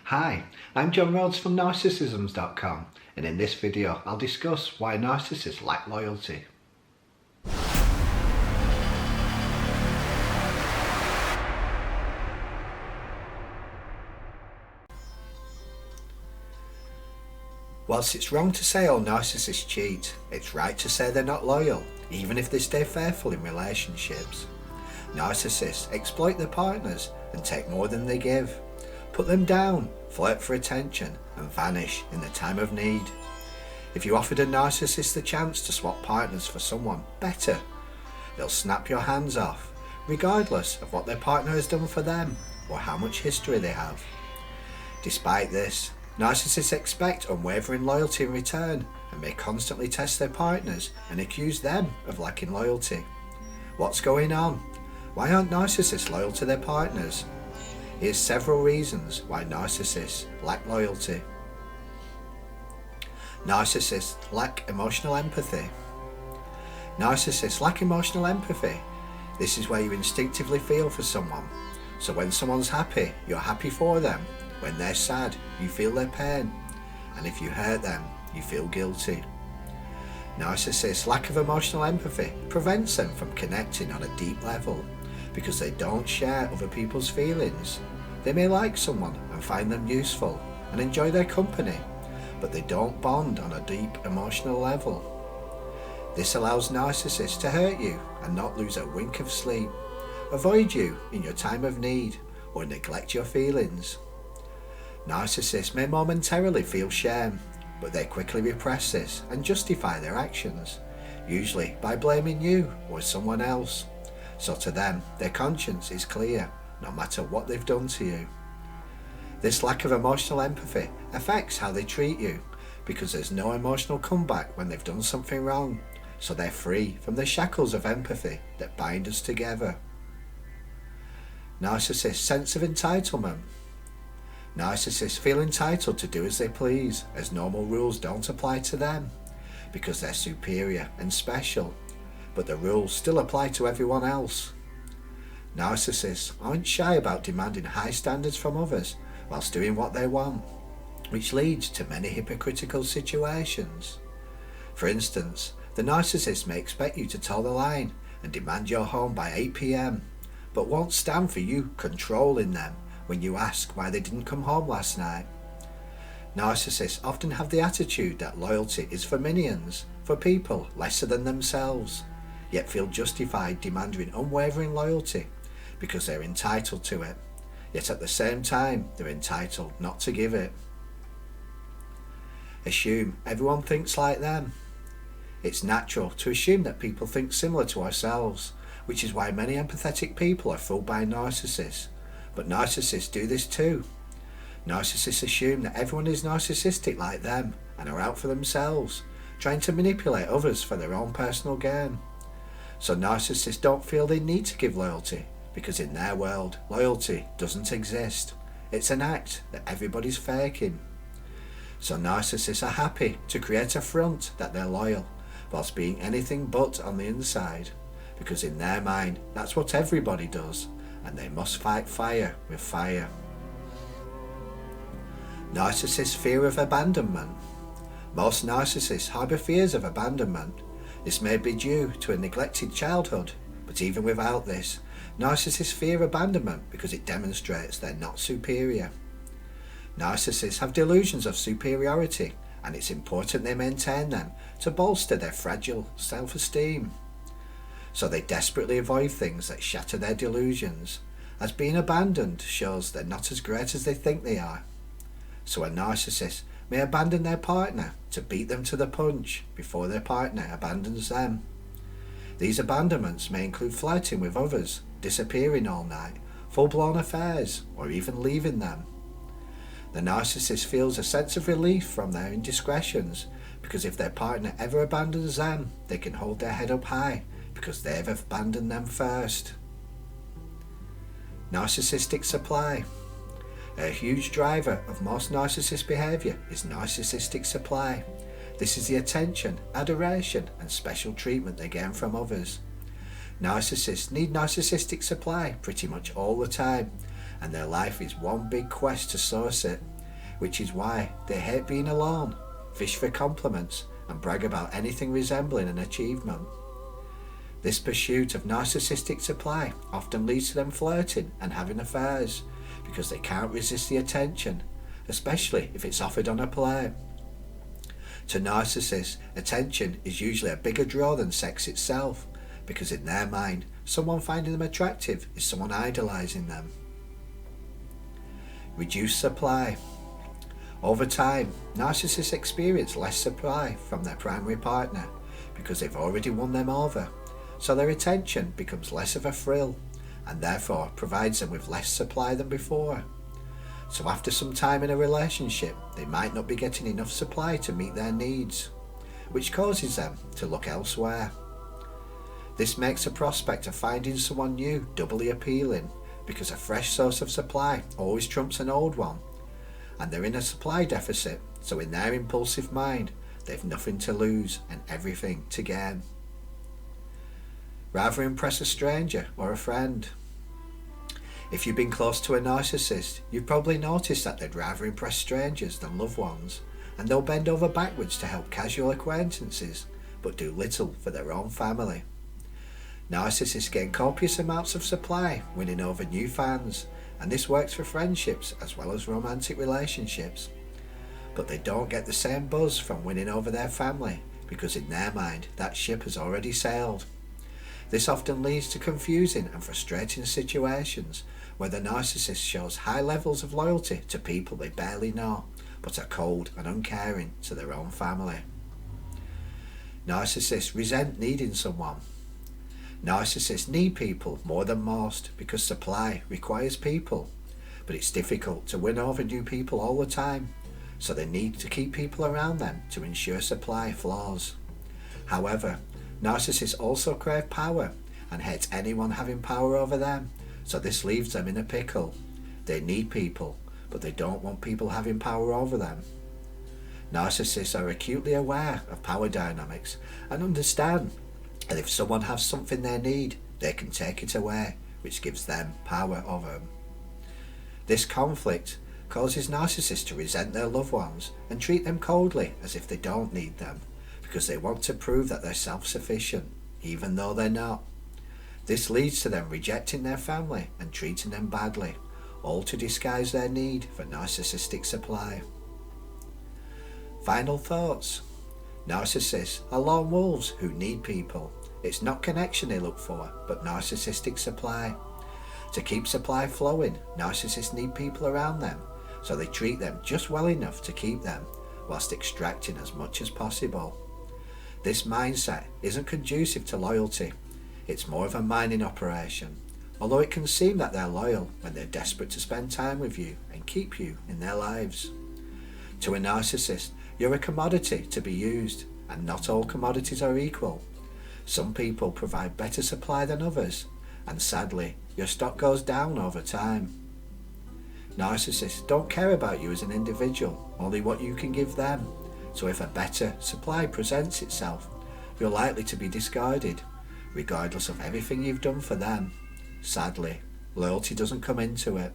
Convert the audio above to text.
Hi, I'm John Rhodes from Narcissisms.com, and in this video I'll discuss why narcissists lack loyalty. Whilst it's wrong to say all narcissists cheat, it's right to say they're not loyal, even if they stay faithful in relationships. Narcissists exploit their partners and take more than they give, put them down, flirt for attention, and vanish in the time of need. If you offered a narcissist the chance to swap partners for someone better, they'll snap your hands off, regardless of what their partner has done for them or how much history they have. Despite this, narcissists expect unwavering loyalty in return and may constantly test their partners and accuse them of lacking loyalty. What's going on? Why aren't narcissists loyal to their partners? Here's several reasons why narcissists lack loyalty. Narcissists lack emotional empathy. Narcissists lack emotional empathy. This is where you instinctively feel for someone. So when someone's happy, you're happy for them. When they're sad, you feel their pain. And if you hurt them, you feel guilty. Narcissists' lack of emotional empathy prevents them from connecting on a deep level because they don't share other people's feelings. They may like someone and find them useful and enjoy their company, but they don't bond on a deep emotional level. This allows narcissists to hurt you and not lose a wink of sleep, avoid you in your time of need, or neglect your feelings. Narcissists may momentarily feel shame, but they quickly repress this and justify their actions, usually by blaming you or someone else. So to them, their conscience is clear, no matter what they've done to you. This lack of emotional empathy affects how they treat you, because there's no emotional comeback when they've done something wrong, so they're free from the shackles of empathy that bind us together. Narcissists' sense of entitlement. Narcissists feel entitled to do as they please, as normal rules don't apply to them, because they're superior and special, but the rules still apply to everyone else. Narcissists aren't shy about demanding high standards from others whilst doing what they want, which leads to many hypocritical situations. For instance, the narcissist may expect you to toe the line and demand you're home by 8 p.m, but won't stand for you controlling them when you ask why they didn't come home last night. Narcissists often have the attitude that loyalty is for minions, for people lesser than themselves, yet feel justified demanding unwavering loyalty because they're entitled to it, yet at the same time they're entitled not to give it. Assume everyone thinks like them. It's natural to assume that people think similar to ourselves, which is why many empathetic people are fooled by narcissists. But narcissists do this too. Narcissists assume that everyone is narcissistic like them and are out for themselves, trying to manipulate others for their own personal gain. So narcissists don't feel they need to give loyalty, because in their world, loyalty doesn't exist. It's an act that everybody's faking. So narcissists are happy to create a front that they're loyal, whilst being anything but on the inside, because in their mind, that's what everybody does, and they must fight fire with fire. Narcissists' fear of abandonment. Most narcissists harbour fears of abandonment. This may be due to a neglected childhood, but even without this, narcissists fear abandonment because it demonstrates they're not superior. Narcissists have delusions of superiority, and it's important they maintain them to bolster their fragile self-esteem. So they desperately avoid things that shatter their delusions, as being abandoned shows they're not as great as they think they are. So a narcissist may abandon their partner to beat them to the punch before their partner abandons them. These abandonments may include flirting with others, disappearing all night, full-blown affairs, or even leaving them. The narcissist feels a sense of relief from their indiscretions, because if their partner ever abandons them, they can hold their head up high because they've abandoned them first. Narcissistic supply. A huge driver of most narcissist behaviour is narcissistic supply. This is the attention, adoration and special treatment they gain from others. Narcissists need narcissistic supply pretty much all the time, and their life is one big quest to source it, which is why they hate being alone, fish for compliments, and brag about anything resembling an achievement. This pursuit of narcissistic supply often leads to them flirting and having affairs because they can't resist the attention, especially if it's offered on a plate. To narcissists, attention is usually a bigger draw than sex itself, because in their mind, someone finding them attractive is someone idolizing them. Reduced supply. Over time, narcissists experience less supply from their primary partner because they've already won them over, so their attention becomes less of a thrill and therefore provides them with less supply than before. So after some time in a relationship, they might not be getting enough supply to meet their needs, which causes them to look elsewhere. This makes the prospect of finding someone new doubly appealing because a fresh source of supply always trumps an old one, and they're in a supply deficit, so in their impulsive mind, they've nothing to lose and everything to gain. Rather impress a stranger or a friend. If you've been close to a narcissist, you've probably noticed that they'd rather impress strangers than loved ones, and they'll bend over backwards to help casual acquaintances, but do little for their own family. Narcissists gain copious amounts of supply, winning over new fans, and this works for friendships as well as romantic relationships. But they don't get the same buzz from winning over their family, because in their mind, that ship has already sailed. This often leads to confusing and frustrating situations where the narcissist shows high levels of loyalty to people they barely know, but are cold and uncaring to their own family. Narcissists resent needing someone. Narcissists need people more than most because supply requires people, but it's difficult to win over new people all the time, so they need to keep people around them to ensure supply flows. However, narcissists also crave power and hate anyone having power over them, so this leaves them in a pickle. They need people, but they don't want people having power over them. Narcissists are acutely aware of power dynamics and understand that if someone has something they need, they can take it away, which gives them power over them. This conflict causes narcissists to resent their loved ones and treat them coldly as if they don't need them, because they want to prove that they're self-sufficient, even though they're not. This leads to them rejecting their family and treating them badly, all to disguise their need for narcissistic supply. Final thoughts. Narcissists are lone wolves who need people. It's not connection they look for, but narcissistic supply. To keep supply flowing, narcissists need people around them, so they treat them just well enough to keep them, whilst extracting as much as possible. This mindset isn't conducive to loyalty. It's more of a mining operation, although it can seem that they're loyal when they're desperate to spend time with you and keep you in their lives. To a narcissist, you're a commodity to be used, and not all commodities are equal. Some people provide better supply than others, and sadly, your stock goes down over time. Narcissists don't care about you as an individual, only what you can give them. So if a better supply presents itself, you're likely to be discarded, regardless of everything you've done for them. Sadly, loyalty doesn't come into it.